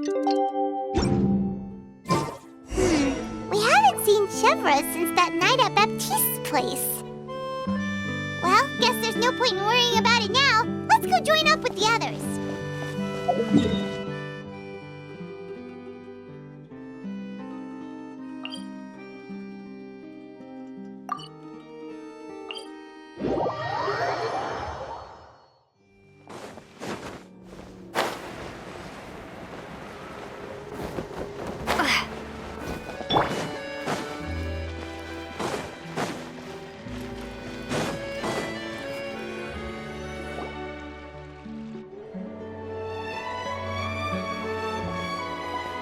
We haven't seen Chevra since that night at Baptiste's place. Well, guess there's no point in worrying about it now. Let's go join up with the others.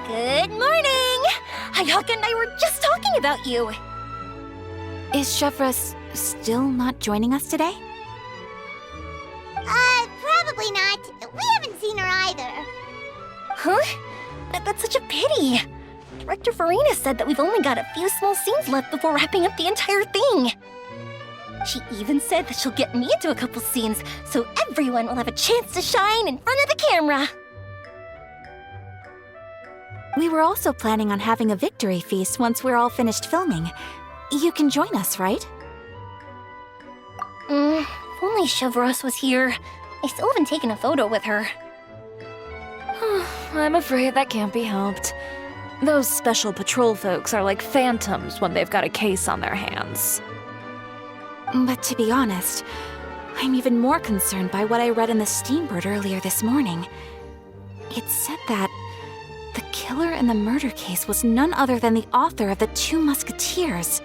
Good morning! Hayaka and I were just talking about you. Is Chevra still not joining us today? Probably not. We haven't seen her either. Huh? That's such a pity. Director Farina said that we've only got a few small scenes left before wrapping up the entire thing. She even said that she'll get me into a couple scenes so everyone will have a chance to shine in front of the camera. We were also planning on having a victory feast once we're all finished filming. You can join us, right? If only Chevros was here. I still haven't taken a photo with her. I'm afraid that can't be helped. Those special patrol folks are like phantoms when they've got a case on their hands. But to be honest, I'm even more concerned by what I read in the Steambird earlier this morning. It said that the killer in the murder case was none other than the author of the Two Musketeers.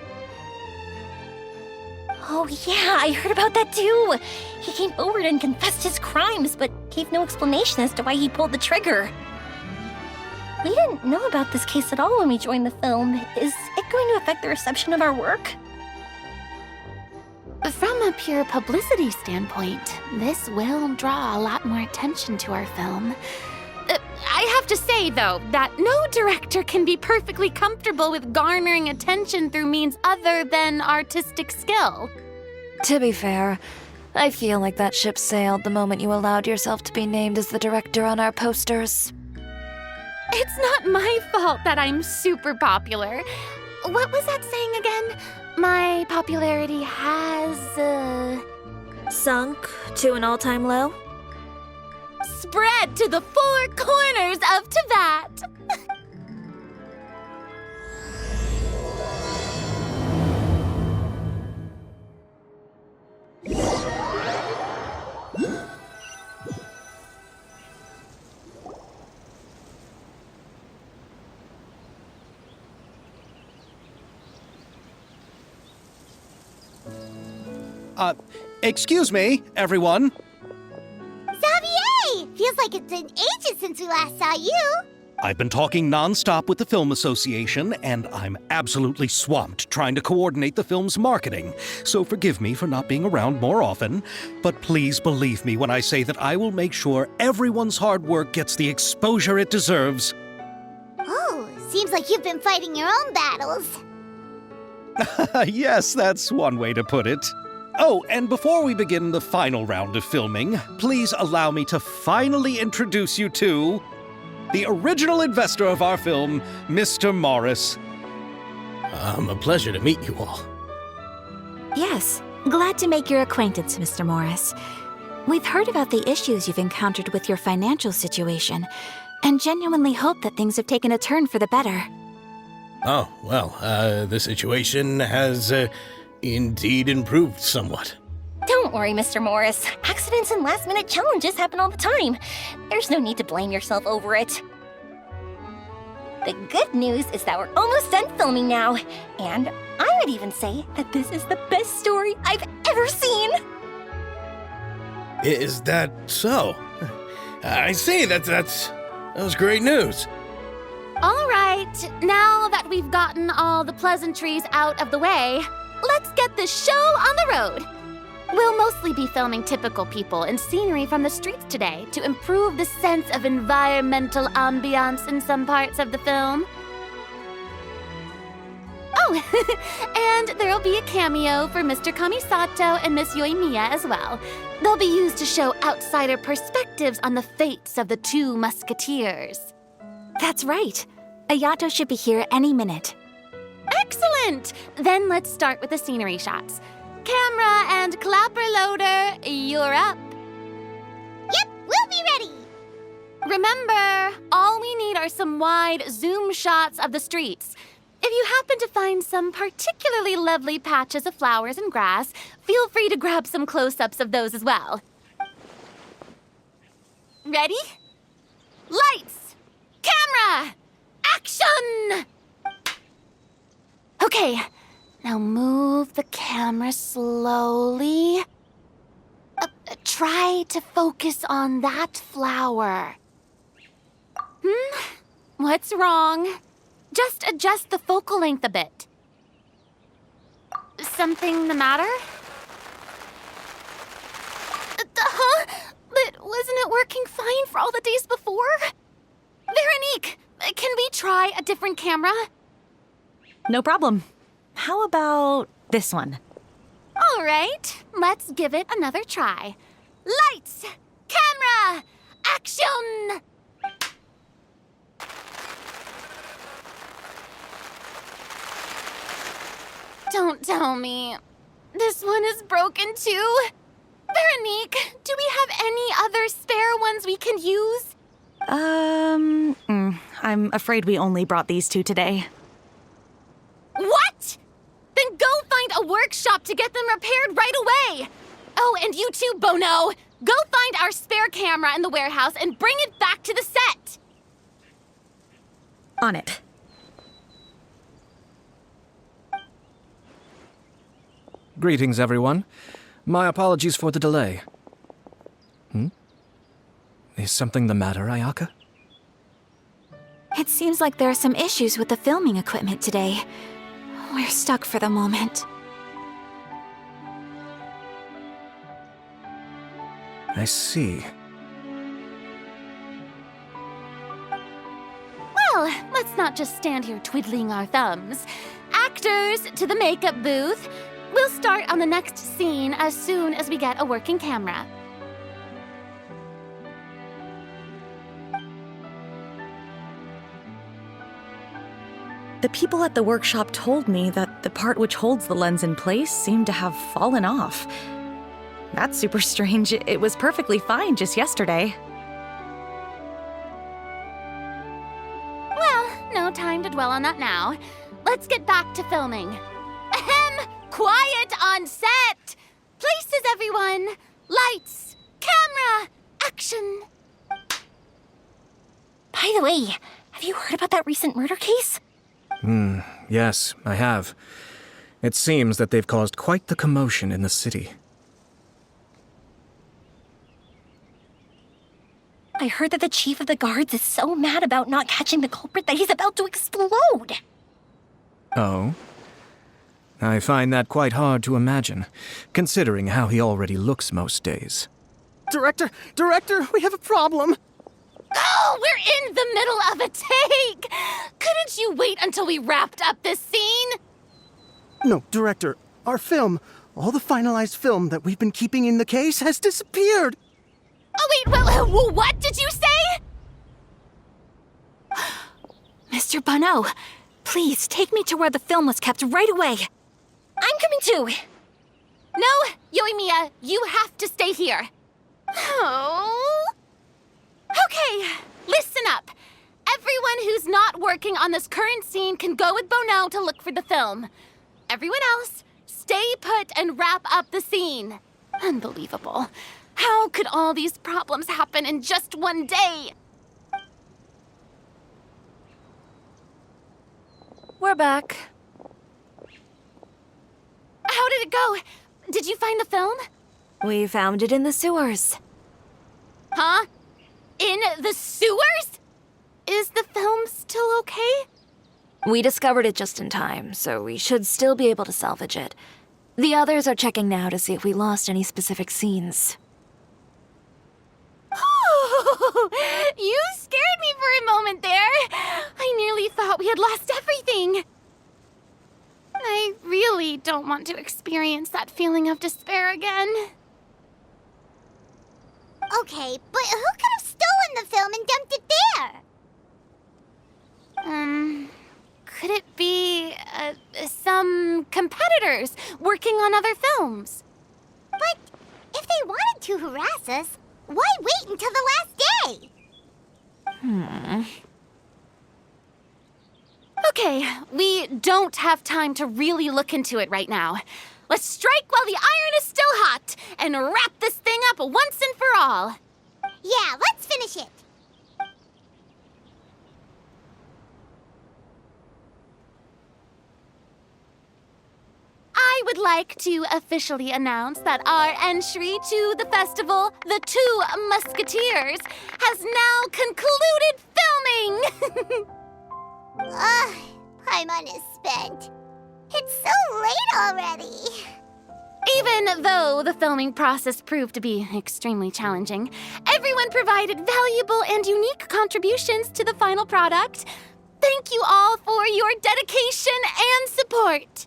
Oh yeah, I heard about that too. He came forward and confessed his crimes, but gave no explanation as to why he pulled the trigger. We didn't know about this case at all when we joined the film. Is it going to affect the reception of our work? From a pure publicity standpoint, this will draw a lot more attention to our film. I have to say, though, that no director can be perfectly comfortable with garnering attention through means other than artistic skill. To be fair, I feel like that ship sailed the moment you allowed yourself to be named as the director on our posters. It's not my fault that I'm super popular. What was that saying again? My popularity has, Sunk to an all-time low? spread to the four corners of Teyvat. Excuse me, everyone. Xavier! Feels like it's been ages since we last saw you. I've been talking nonstop with the Film Association, and I'm absolutely swamped trying to coordinate the film's marketing. So forgive me for not being around more often, but please believe me when I say that I will make sure everyone's hard work gets the exposure it deserves. Oh, seems like you've been fighting your own battles. Yes, that's one way to put it. Oh, and before we begin the final round of filming, please allow me to finally introduce you to the original investor of our film, Mr. Morris. A pleasure to meet you all. Yes, glad to make your acquaintance, Mr. Morris. We've heard about the issues you've encountered with your financial situation, and genuinely hope that things have taken a turn for the better. Oh, well, the situation has indeed improved somewhat. Don't worry, Mr. Morris. Accidents and last-minute challenges happen all the time. There's no need to blame yourself over it. The good news is that we're almost done filming now. And I would even say that this is the best story I've ever seen. Is that so? I see, that was great news. All right, now that we've gotten all the pleasantries out of the way, let's get this show on the road. We'll mostly be filming typical people and scenery from the streets today to improve the sense of environmental ambiance in some parts of the film. Oh, and there'll be a cameo for Mr. Kamisato and Miss Yoimiya as well. They'll be used to show outsider perspectives on the fates of the two musketeers. That's right. Ayato should be here any minute. Excellent! Then let's start with the scenery shots. Camera and clapper loader, you're up. Yep, we'll be ready. Remember, all we need are some wide zoom shots of the streets. If you happen to find some particularly lovely patches of flowers and grass, feel free to grab some close-ups of those as well. Ready? Lights! Camera! Action! Okay, now move the camera slowly. Try to focus on that flower. What's wrong? Just adjust the focal length a bit. Something the matter? Huh? But wasn't it working fine for all the days before? Veronique, can we try a different camera? No problem. How about this one? All right, let's give it another try. Lights! Camera! Action! Don't tell me. This one is broken too. Veronique, do we have any other spare ones we can use? I'm afraid we only brought these two today. What? Then go find a workshop to get them repaired right away. Oh, and you too, Bono. Go find our spare camera in the warehouse and bring it back to the set. On it. Greetings, everyone. My apologies for the delay. Is something the matter, Ayaka? It seems like there are some issues with the filming equipment today. We're stuck for the moment. I see. Well, let's not just stand here twiddling our thumbs. Actors, to the makeup booth. We'll start on the next scene as soon as we get a working camera. The people at the workshop told me that the part which holds the lens in place seemed to have fallen off. That's super strange. It was perfectly fine just yesterday. Well, no time to dwell on that now. Let's get back to filming. Ahem! Quiet on set! Places, everyone! Lights! Camera! Action! By the way, have you heard about that recent murder case? Yes, I have. It seems that they've caused quite the commotion in the city. I heard that the chief of the guards is so mad about not catching the culprit that he's about to explode. Oh? I find that quite hard to imagine, considering how he already looks most days. Director, we have a problem. Oh, we're in the middle of a take! Couldn't you wait until we wrapped up this scene? No, Director, our film, all the finalized film that we've been keeping in the case has disappeared. Oh, wait, well, what did you say? Mr. Bono, please take me to where the film was kept right away. I'm coming too. No, Yoimiya, you have to stay here. Oh. Okay, listen up. Everyone who's not working on this current scene can go with Bono to look for the film. Everyone else, stay put and wrap up the scene. Unbelievable. How could all these problems happen in just one day? We're back. How did it go? Did you find the film? We found it in the sewers. Huh? In the sewers? Is the film still okay? We discovered it just in time, so we should still be able to salvage it. The others are checking now to see if we lost any specific scenes. You scared me for a moment there. I nearly thought we had lost everything. I really don't want to experience that feeling of despair again. Okay, but who could have stolen the film and dumped it there? some competitors working on other films. But if they wanted to harass us, why wait until the last day? Okay, we don't have time to really look into it right now. Let's strike while the iron is still hot and wrap this thing up once and for all. Yeah, let's finish it. I would like to officially announce that our entry to the festival, The Two Musketeers, has now concluded filming! Paimon is spent. It's so late already. Even though the filming process proved to be extremely challenging, everyone provided valuable and unique contributions to the final product. Thank you all for your dedication and support.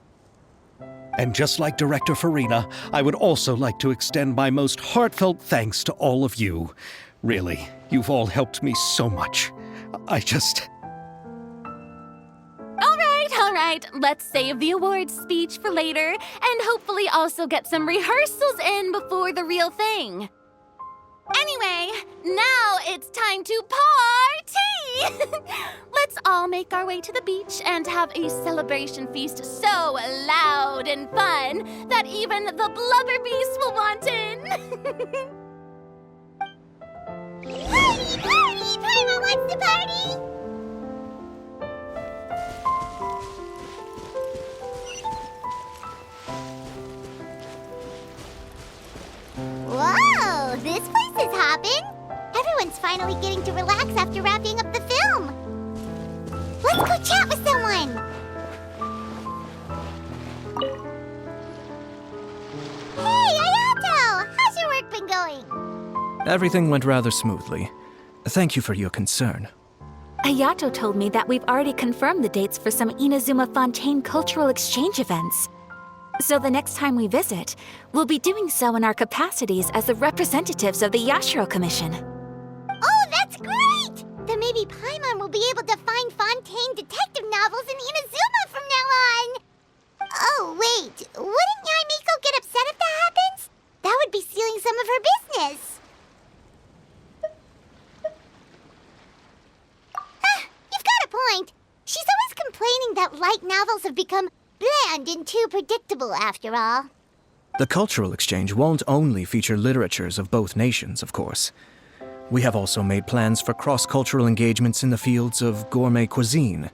And just like Director Farina, I would also like to extend my most heartfelt thanks to all of you. Really, you've all helped me so much. All right, let's save the awards speech for later and hopefully also get some rehearsals in before the real thing. Anyway, now it's time to party! Let's all make our way to the beach and have a celebration feast so loud and fun that even the blubber beast will want in. Party, party! Paimon wants to party! Whoa, this place is hopping. Everyone's finally getting to relax after wrapping up the film. Let's go chat with someone. Hey, Ayato! How's your work been going? Everything went rather smoothly. Thank you for your concern. Ayato told me that we've already confirmed the dates for some Inazuma Fontaine cultural exchange events. So the next time we visit, we'll be doing so in our capacities as the representatives of the Yashiro Commission. Oh, that's great! Then maybe Paimon will be able to find Fontaine detective novels in Inazuma from now on. Oh, wait. Wouldn't Yae Miko get upset if that happens? That would be stealing some of her business. You've got a point. She's always complaining that light novels have become bland and too predictable, after all. The cultural exchange won't only feature literatures of both nations, of course. We have also made plans for cross-cultural engagements in the fields of gourmet cuisine,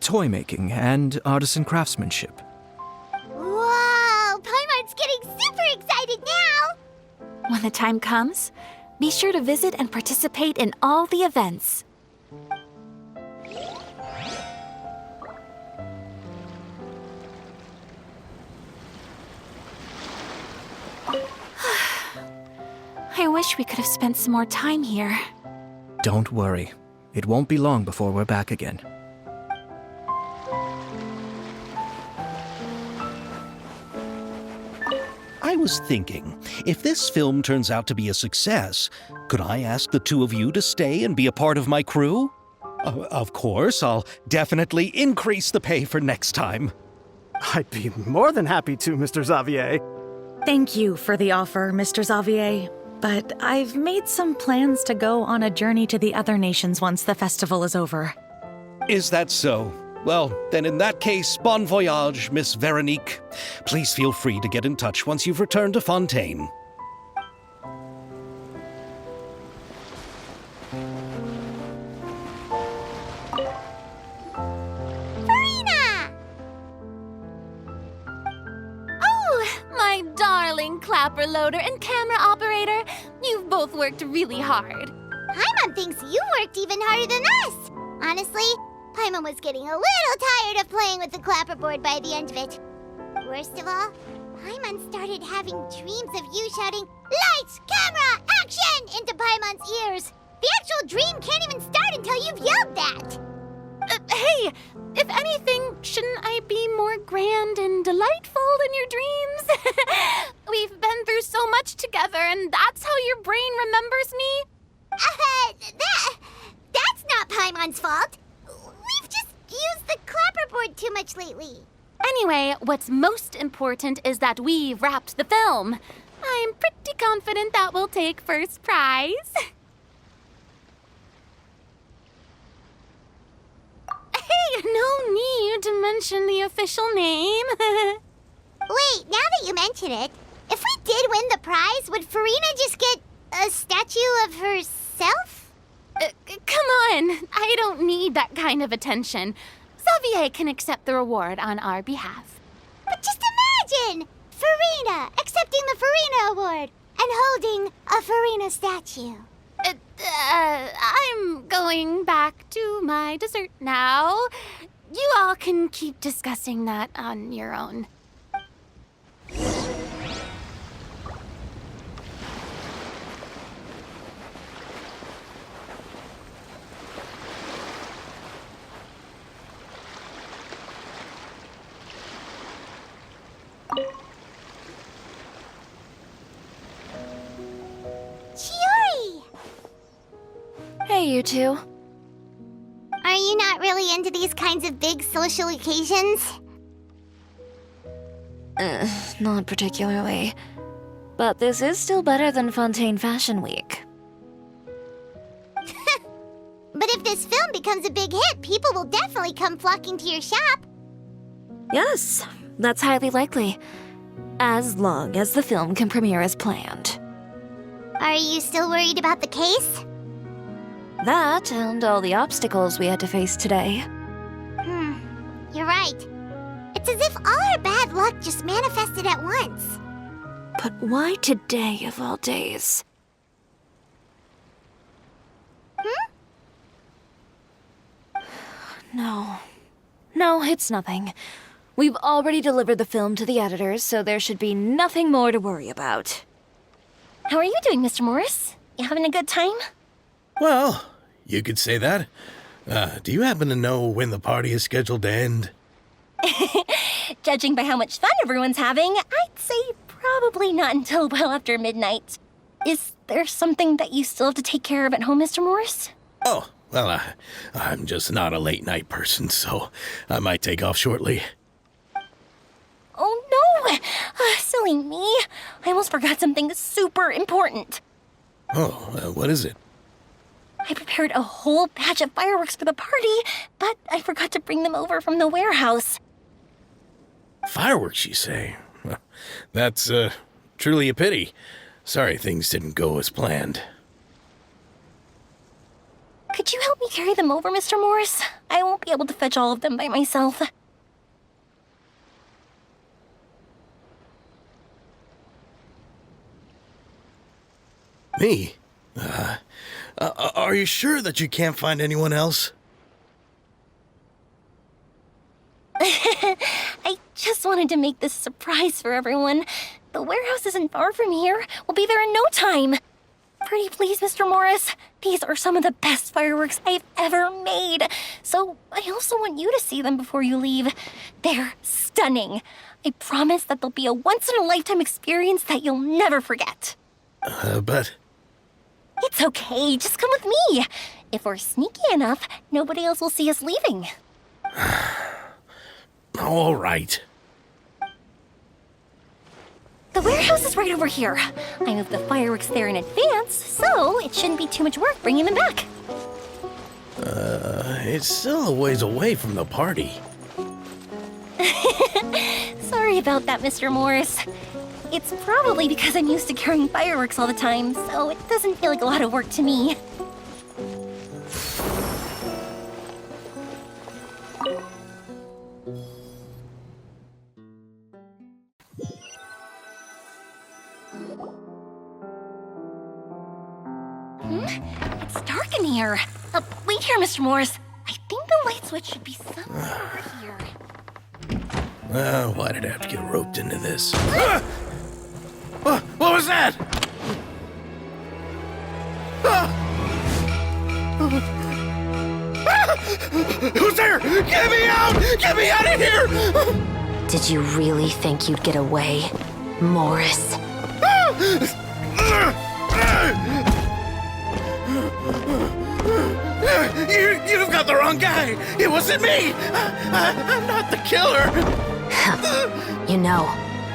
toy making, and artisan craftsmanship. Whoa! Paimon's getting super excited now! When the time comes, be sure to visit and participate in all the events. I wish we could have spent some more time here. Don't worry. It won't be long before we're back again. I was thinking, if this film turns out to be a success, could I ask the two of you to stay and be a part of my crew? Of course, I'll definitely increase the pay for next time. I'd be more than happy to, Mr. Xavier. Thank you for the offer, Mr. Xavier. But I've made some plans to go on a journey to the other nations once the festival is over. Is that so? Well, then in that case, bon voyage, Miss Veronique. Please feel free to get in touch once you've returned to Fontaine. Farina! Oh, my darling clapper loader and camera operator. You've both worked really hard. Paimon thinks you worked even harder than us. Honestly, Paimon was getting a little tired of playing with the clapperboard by the end of it. Worst of all, Paimon started having dreams of you shouting, "Lights, camera, action!" into Paimon's ears. The actual dream can't even start until you've yelled that. Hey, if anything, shouldn't I be more grand and delightful than your dreams? We've been through so much together, and that's how your brain remembers me? That's not Paimon's fault. We've just used the clapperboard too much lately. Anyway, what's most important is that we've wrapped the film. I'm pretty confident that we'll take first prize. Hey, no need to mention the official name. Wait, now that you mention it, if we did win the prize, would Farina just get a statue of herself? Come on, I don't need that kind of attention. Xavier can accept the reward on our behalf. But just imagine! Farina accepting the Farina Award and holding a Farina statue. I'm going back to my dessert now. You all can keep discussing that on your own. Chiori! Hey, you two. Are you not really into these kinds of big social occasions? Not particularly. But this is still better than Fontaine Fashion Week. But if this film becomes a big hit, people will definitely come flocking to your shop. Yes, that's highly likely. As long as the film can premiere as planned. Are you still worried about the case? That and all the obstacles we had to face today. You're right. It's as if all our bad luck just manifested at once. But why today of all days? No, it's nothing. We've already delivered the film to the editors, so there should be nothing more to worry about. How are you doing, Mr. Morris? You having a good time? Well, you could say that. Do you happen to know when the party is scheduled to end? Judging by how much fun everyone's having, I'd say probably not until well after midnight. Is there something that you still have to take care of at home, Mr. Morris? Oh, well, I'm just not a late night person, so I might take off shortly. Oh no! Silly me. I almost forgot something super important. Oh, what is it? I prepared a whole batch of fireworks for the party, but I forgot to bring them over from the warehouse. Fireworks, you say? Well, that's truly a pity. Sorry things didn't go as planned. Could you help me carry them over, Mr. Morris? I won't be able to fetch all of them by myself. Me? Are you sure that you can't find anyone else? I just wanted to make this a surprise for everyone. The warehouse isn't far from here. We'll be there in no time. Pretty please, Mr. Morris. These are some of the best fireworks I've ever made. So I also want you to see them before you leave. They're stunning. I promise that they'll be a once-in-a-lifetime experience that you'll never forget. But... It's okay. Just come with me. If we're sneaky enough, nobody else will see us leaving. All right. The warehouse is right over here. I moved the fireworks there in advance, so it shouldn't be too much work bringing them back. It's still a ways away from the party. Sorry about that, Mr. Morris. It's probably because I'm used to carrying fireworks all the time, so it doesn't feel like a lot of work to me. It's dark in here. Wait here, Mr. Morris. I think the light switch should be somewhere over here. Why did I have to get roped into this? What was that? Who's there? Get me out! Get me out of here! Did you really think you'd get away, Morris? You've got the wrong guy! It wasn't me! I'm not the killer! You know,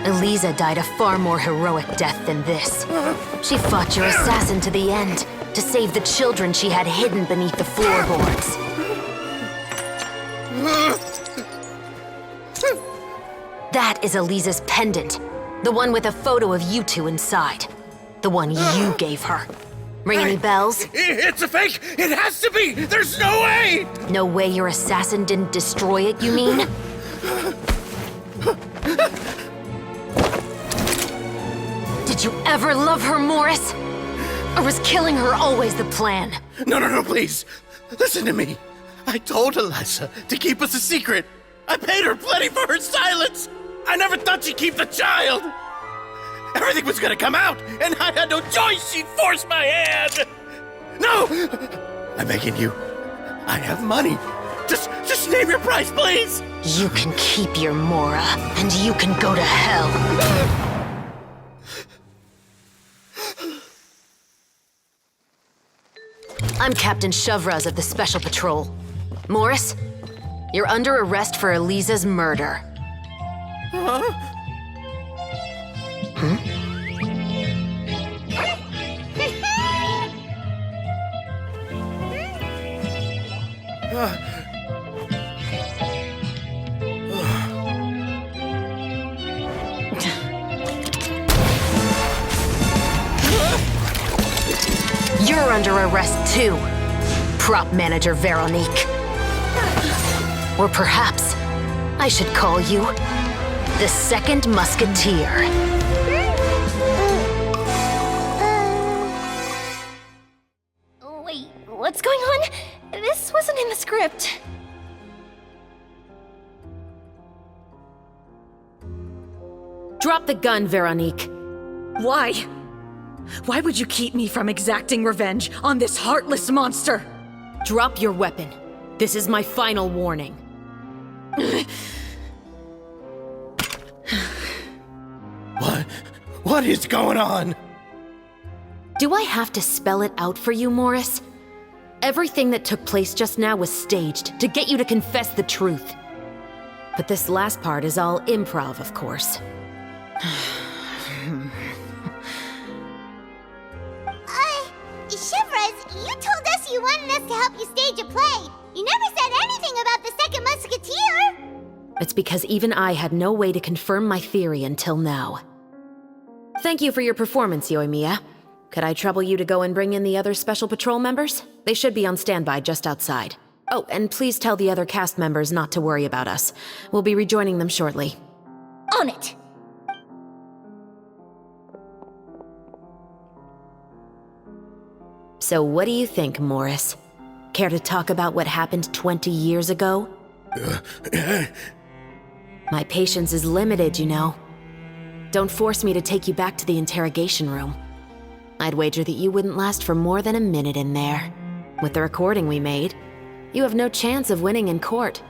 Eliza died a far more heroic death than this. She fought your assassin to the end, to save the children she had hidden beneath the floorboards. That is Eliza's pendant. The one with a photo of you two inside. The one you gave her. Ring any bells? It's a fake! It has to be! There's no way! No way your assassin didn't destroy it, you mean? Did you ever love her, Morris? Or was killing her always the plan? No, please. Listen to me. I told Eliza to keep us a secret. I paid her plenty for her silence. I never thought she'd keep the child. Everything was gonna come out, and I had no choice. She'd force my hand. No! I'm begging you. I have money. Just name your price, please. You can keep your Mora, and you can go to hell. I'm Captain Shovraz of the Special Patrol. Morris, you're under arrest for Eliza's murder. You're under arrest too, prop manager Veronique. Or perhaps I should call you the second Musketeer. Wait, what's going on? This wasn't in the script. Drop the gun, Veronique. Why? Why would you keep me from exacting revenge on this heartless monster? Drop your weapon. This is my final warning. What is going on? Do I have to spell it out for you, Morris? Everything that took place just now was staged to get you to confess the truth. But this last part is all improv, of course. Shivras, you told us you wanted us to help you stage a play. You never said anything about the second Musketeer. It's because even I had no way to confirm my theory until now. Thank you for your performance, Yoimiya. Could I trouble you to go and bring in the other Special Patrol members? They should be on standby just outside. Oh, and please tell the other cast members not to worry about us. We'll be rejoining them shortly. On it! So what do you think, Morris? Care to talk about what happened 20 years ago? My patience is limited, you know. Don't force me to take you back to the interrogation room. I'd wager that you wouldn't last for more than a minute in there. With the recording we made, you have no chance of winning in court.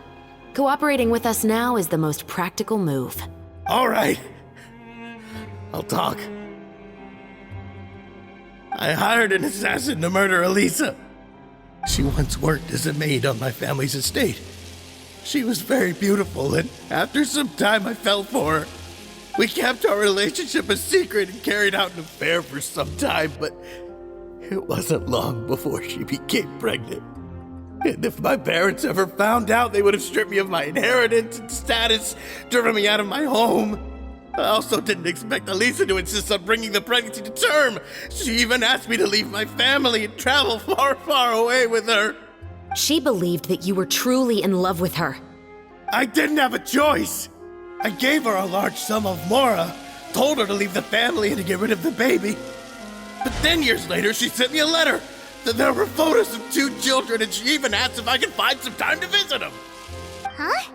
Cooperating with us now is the most practical move. All right. I'll talk. I hired an assassin to murder Eliza. She once worked as a maid on my family's estate. She was very beautiful, and after some time I fell for her. We kept our relationship a secret and carried out an affair for some time, but it wasn't long before she became pregnant. And if my parents ever found out, they would have stripped me of my inheritance and status, driven me out of my home. I also didn't expect Eliza to insist on bringing the pregnancy to term. She even asked me to leave my family and travel far, far away with her. She believed that you were truly in love with her. I didn't have a choice. I gave her a large sum of Mora, told her to leave the family and to get rid of the baby. But then years later, she sent me a letter. There were photos of 2 children, and she even asked if I could find some time to visit them. Huh?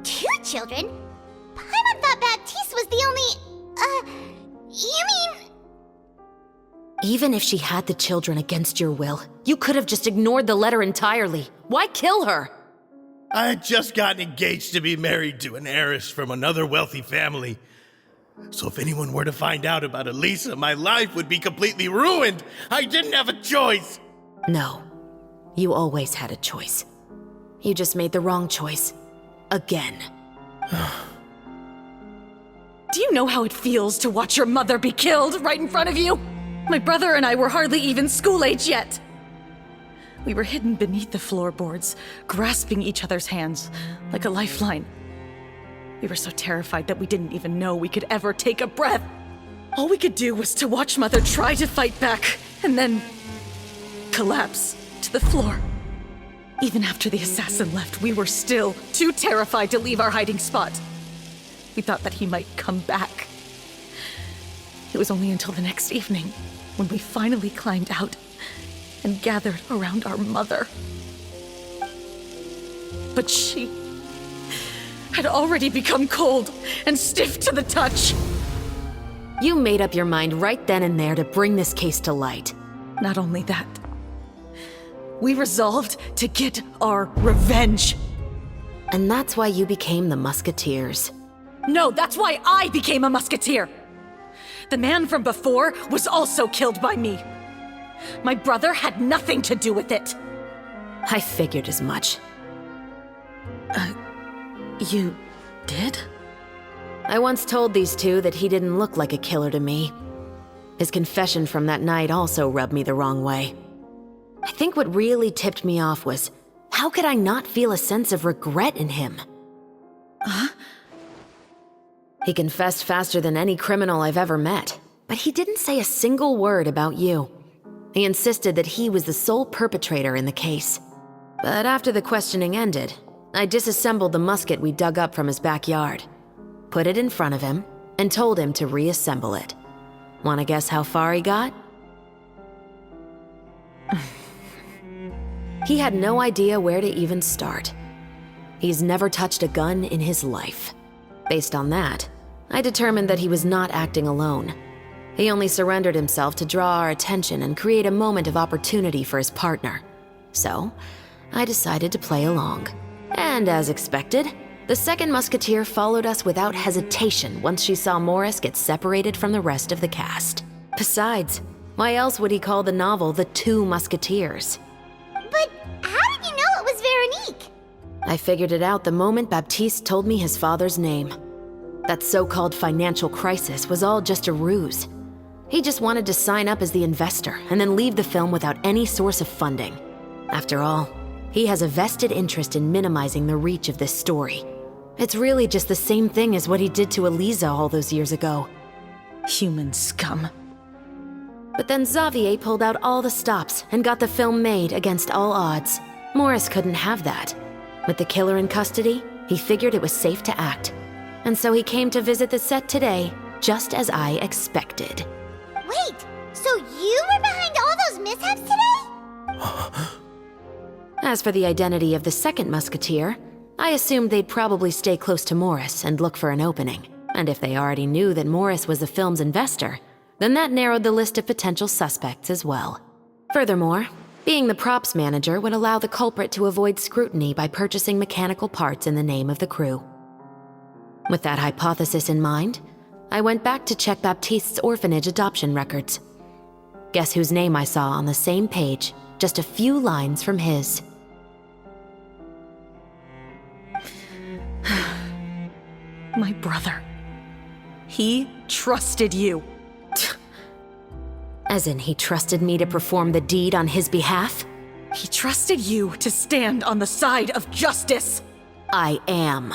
2 children? Paimon thought Baptiste was the only... you mean... Even if she had the children against your will, you could have just ignored the letter entirely. Why kill her? I had just gotten engaged to be married to an heiress from another wealthy family. So if anyone were to find out about Eliza, my life would be completely ruined. I didn't have a choice. No, you always had a choice. You just made the wrong choice. Again. Do you know how it feels to watch your mother be killed right in front of you? My brother and I were hardly even school age yet. We were hidden beneath the floorboards, grasping each other's hands like a lifeline. We were so terrified that we didn't even know we could ever take a breath. All we could do was to watch Mother try to fight back, and then collapse to the floor. Even after the assassin left, we were still too terrified to leave our hiding spot. We thought that he might come back. It was only until the next evening when we finally climbed out and gathered around our mother. But she had already become cold and stiff to the touch. You made up your mind right then and there to bring this case to light. Not only that, we resolved to get our revenge. And that's why you became the Musketeers. No, that's why I became a musketeer. The man from before was also killed by me. My brother had nothing to do with it. I figured as much. You did? I once told these two that he didn't look like a killer to me. His confession from that night also rubbed me the wrong way. I think what really tipped me off was, how could I not feel a sense of regret in him? He confessed faster than any criminal I've ever met, but he didn't say a single word about you. He insisted that he was the sole perpetrator in the case. But after the questioning ended, I disassembled the musket we dug up from his backyard, put it in front of him, and told him to reassemble it. Wanna guess how far he got? He had no idea where to even start. He's never touched a gun in his life. Based on that, I determined that he was not acting alone. He only surrendered himself to draw our attention and create a moment of opportunity for his partner. So, I decided to play along. And as expected, the second musketeer followed us without hesitation once she saw Morris get separated from the rest of the cast. Besides, why else would he call the novel The Two Musketeers? But how did you know it was Veronique? I figured it out the moment Baptiste told me his father's name. That so-called financial crisis was all just a ruse. He just wanted to sign up as the investor and then leave the film without any source of funding. After all, he has a vested interest in minimizing the reach of this story. It's really just the same thing as what he did to Eliza all those years ago. Human scum. But then Xavier pulled out all the stops and got the film made against all odds. Morris couldn't have that. With the killer in custody, he figured it was safe to act. And so he came to visit the set today, just as I expected. Wait, so you were behind all those mishaps today? As for the identity of the second musketeer, I assumed they'd probably stay close to Morris and look for an opening. And if they already knew that Morris was the film's investor, then that narrowed the list of potential suspects as well. Furthermore, being the props manager would allow the culprit to avoid scrutiny by purchasing mechanical parts in the name of the crew. With that hypothesis in mind, I went back to check Baptiste's orphanage adoption records. Guess whose name I saw on the same page, just a few lines from his. My brother. He trusted you. As in, he trusted me to perform the deed on his behalf? He trusted you to stand on the side of justice. I am.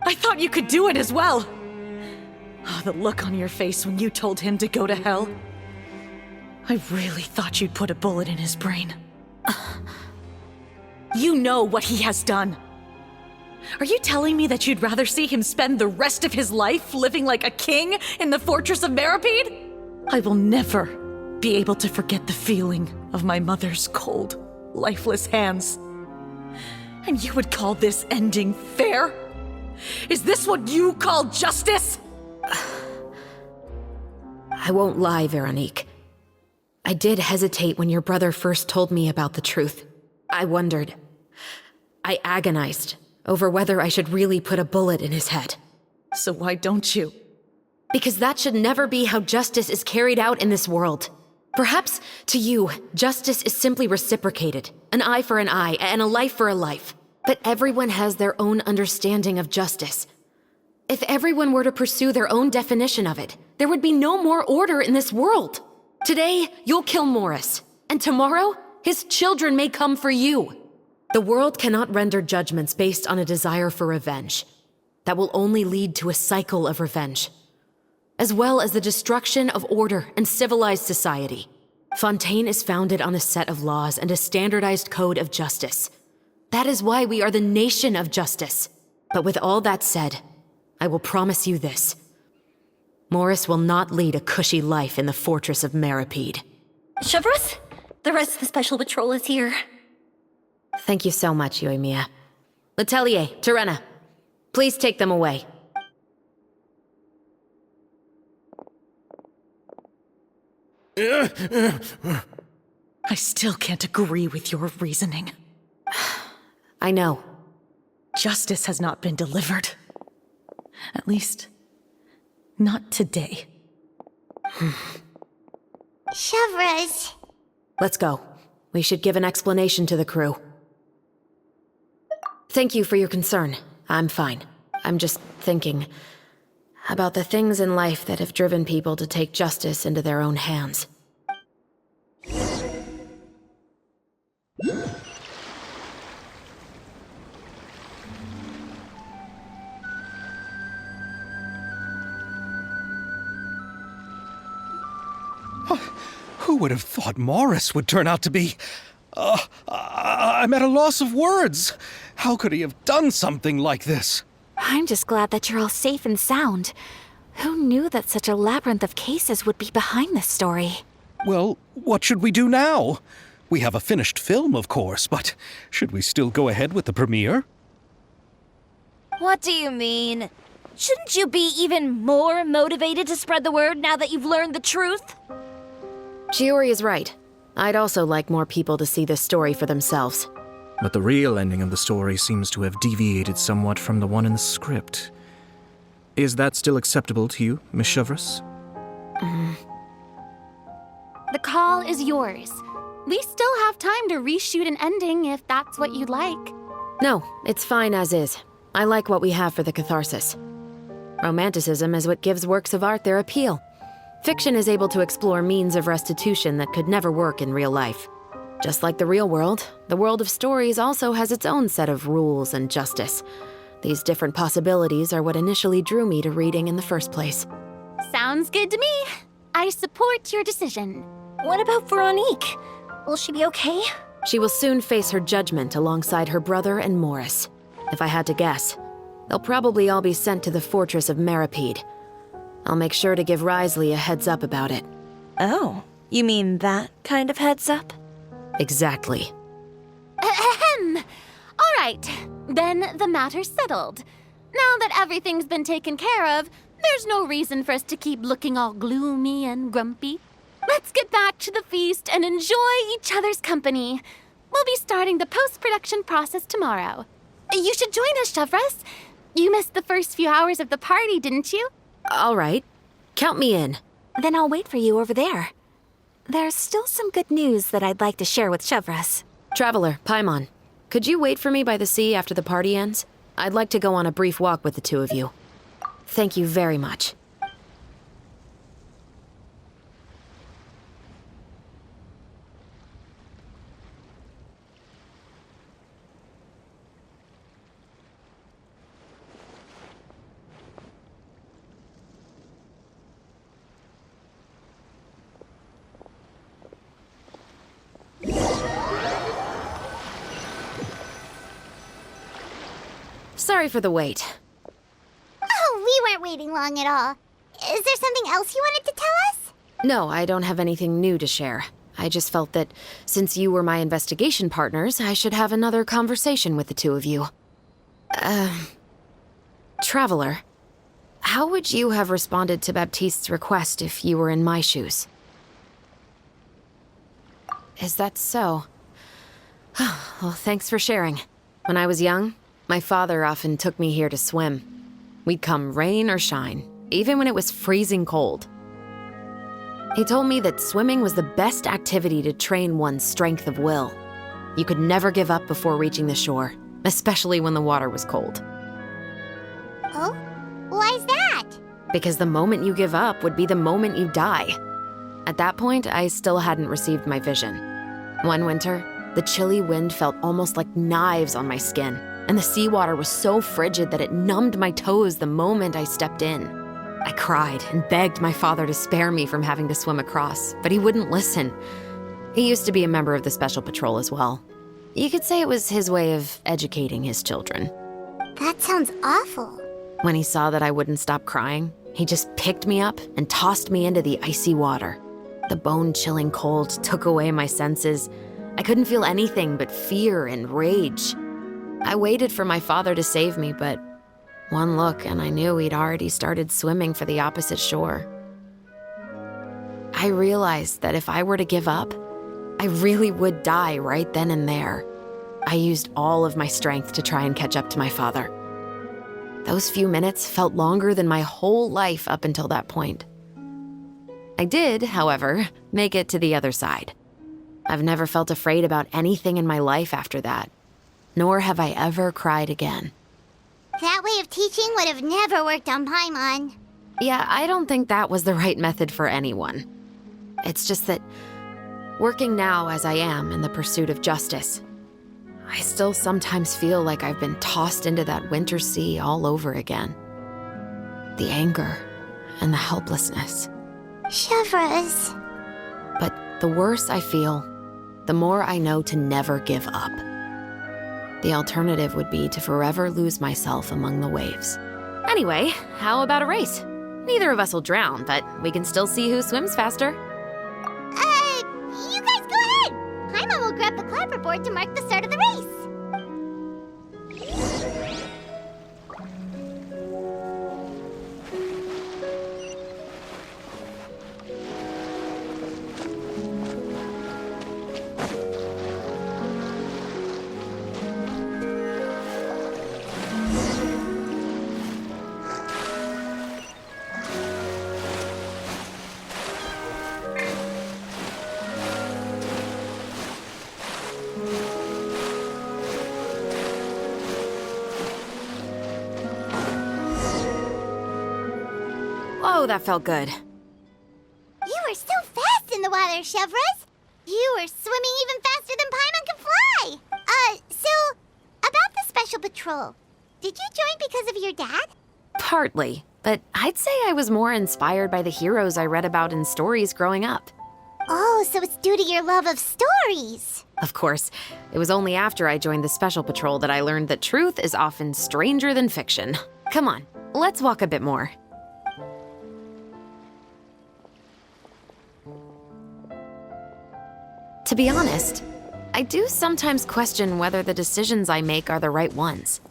I thought you could do it as well. Oh, the look on your face when you told him to go to hell. I really thought you'd put a bullet in his brain. You know what he has done. Are you telling me that you'd rather see him spend the rest of his life living like a king in the fortress of Meripede? I will never be able to forget the feeling of my mother's cold, lifeless hands. And you would call this ending fair? Is this what you call justice? I won't lie, Veronique. I did hesitate when your brother first told me about the truth. I wondered. I agonized over whether I should really put a bullet in his head. So why don't you? Because that should never be how justice is carried out in this world. Perhaps, to you, justice is simply reciprocated. An eye for an eye, and a life for a life. But everyone has their own understanding of justice. If everyone were to pursue their own definition of it, there would be no more order in this world. Today, you'll kill Morris, and tomorrow, his children may come for you. The world cannot render judgments based on a desire for revenge. That will only lead to a cycle of revenge, as well as the destruction of order and civilized society. Fontaine is founded on a set of laws and a standardized code of justice. That is why we are the nation of justice. But with all that said, I will promise you this. Morris will not lead a cushy life in the fortress of Meripede. Chevreuse, the rest of the Special Patrol is here. Thank you so much, Yoimiya. Letelier, Terena, please take them away. I still can't agree with your reasoning. I know. Justice has not been delivered. At least, not today. Chevreuse. Let's go. We should give an explanation to the crew. Thank you for your concern. I'm fine. I'm just thinking about the things in life that have driven people to take justice into their own hands. Who would have thought Morris would turn out to be... I'm at a loss of words. How could he have done something like this? I'm just glad that you're all safe and sound. Who knew that such a labyrinth of cases would be behind this story? Well, what should we do now? We have a finished film, of course, but should we still go ahead with the premiere? What do you mean? Shouldn't you be even more motivated to spread the word now that you've learned the truth? Shiori is right. I'd also like more people to see this story for themselves. But the real ending of the story seems to have deviated somewhat from the one in the script. Is that still acceptable to you, Miss Chevreuse? The call is yours. We still have time to reshoot an ending if that's what you'd like. No, it's fine as is. I like what we have for the catharsis. Romanticism is what gives works of art their appeal. Fiction is able to explore means of restitution that could never work in real life. Just like the real world, the world of stories also has its own set of rules and justice. These different possibilities are what initially drew me to reading in the first place. Sounds good to me. I support your decision. What about Veronique? Will she be okay? She will soon face her judgment alongside her brother and Morris. If I had to guess, they'll probably all be sent to the fortress of Meripede. I'll make sure to give Risley a heads up about it. Oh, you mean that kind of heads up? Exactly. Ahem. All right, then the matter's settled. Now that everything's been taken care of, there's no reason for us to keep looking all gloomy and grumpy. Let's get back to the feast and enjoy each other's company. We'll be starting the post-production process tomorrow. You should join us, Chevreuse. You missed the first few hours of the party, didn't you? All right. Count me in. Then I'll wait for you over there. There's still some good news that I'd like to share with Chevreuse. Traveler, Paimon, could you wait for me by the sea after the party ends? I'd like to go on a brief walk with the two of you. Thank you very much. Sorry for the wait. Oh, we weren't waiting long at all. Is there something else you wanted to tell us? No, I don't have anything new to share. I just felt that since you were my investigation partners, I should have another conversation with the two of you. Traveler, how would you have responded to Baptiste's request if you were in my shoes? Is that so? Well, thanks for sharing. When I was young, my father often took me here to swim. We'd come rain or shine, even when it was freezing cold. He told me that swimming was the best activity to train one's strength of will. You could never give up before reaching the shore, especially when the water was cold. Oh? Why's that? Because the moment you give up would be the moment you die. At that point, I still hadn't received my vision. One winter, the chilly wind felt almost like knives on my skin, and the seawater was so frigid that it numbed my toes the moment I stepped in. I cried and begged my father to spare me from having to swim across, but he wouldn't listen. He used to be a member of the Special Patrol as well. You could say it was his way of educating his children. That sounds awful. When he saw that I wouldn't stop crying, he just picked me up and tossed me into the icy water. The bone-chilling cold took away my senses. I couldn't feel anything but fear and rage. I waited for my father to save me, but one look and I knew he'd already started swimming for the opposite shore. I realized that if I were to give up, I really would die right then and there. I used all of my strength to try and catch up to my father. Those few minutes felt longer than my whole life up until that point. I did, however, make it to the other side. I've never felt afraid about anything in my life after that, nor have I ever cried again. That way of teaching would have never worked on Paimon. Yeah, I don't think that was the right method for anyone. It's just that, working now as I am in the pursuit of justice, I still sometimes feel like I've been tossed into that winter sea all over again. The anger and the helplessness. Chevreuse. But the worse I feel, the more I know to never give up. The alternative would be to forever lose myself among the waves. Anyway, how about a race? Neither of us will drown, but we can still see who swims faster. You guys go ahead! Paimon will grab the clapperboard to mark the start of the race. Oh, that felt good. You were so fast in the water, Chevreuse. You were swimming even faster than Paimon can fly. So, about the Special Patrol, did you join because of your dad? Partly, but I'd say I was more inspired by the heroes I read about in stories growing up. Oh, so it's due to your love of stories. Of course, it was only after I joined the Special Patrol that I learned that truth is often stranger than fiction. Come on, let's walk a bit more. To be honest, I do sometimes question whether the decisions I make are the right ones.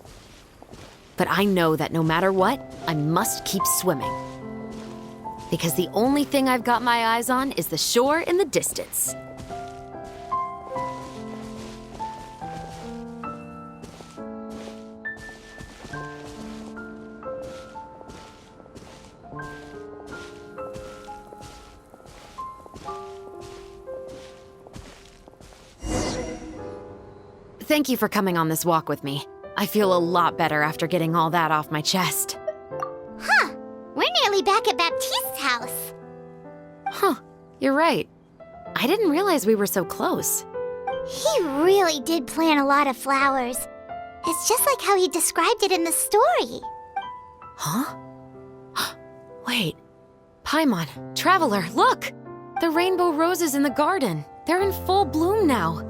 But I know that no matter what, I must keep swimming. Because the only thing I've got my eyes on is the shore in the distance. Thank you for coming on this walk with me. I feel a lot better after getting all that off my chest. Huh. We're nearly back at Baptiste's house. Huh, you're right. I didn't realize we were so close. He really did plant a lot of flowers. It's just like how he described it in the story. Huh? Wait. Paimon, Traveler, look! The rainbow roses in the garden. They're in full bloom now.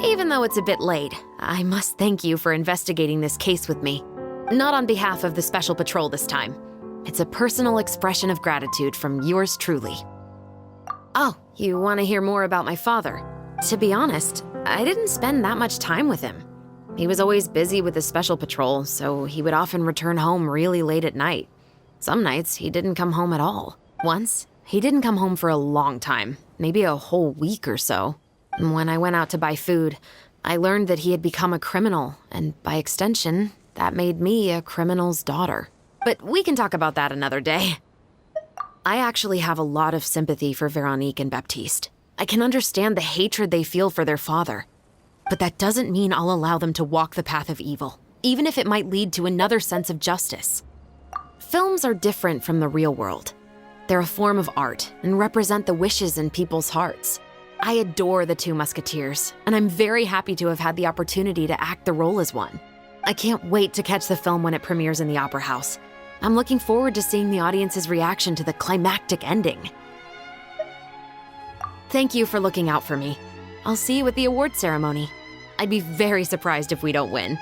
Even though it's a bit late, I must thank you for investigating this case with me. Not on behalf of the Special Patrol this time. It's a personal expression of gratitude from yours truly. Oh, you want to hear more about my father? To be honest, I didn't spend that much time with him. He was always busy with the Special Patrol, so he would often return home really late at night. Some nights, he didn't come home at all. Once, he didn't come home for a long time, maybe a whole week or so. When I went out to buy food, I learned that he had become a criminal, and by extension, that made me a criminal's daughter. But we can talk about that another day. I actually have a lot of sympathy for Veronique and Baptiste. I can understand the hatred they feel for their father. But that doesn't mean I'll allow them to walk the path of evil, even if it might lead to another sense of justice. Films are different from the real world. They're a form of art and represent the wishes in people's hearts. I adore the two Musketeers, and I'm very happy to have had the opportunity to act the role as one. I can't wait to catch the film when it premieres in the Opera House. I'm looking forward to seeing the audience's reaction to the climactic ending. Thank you for looking out for me. I'll see you at the award ceremony. I'd be very surprised if we don't win.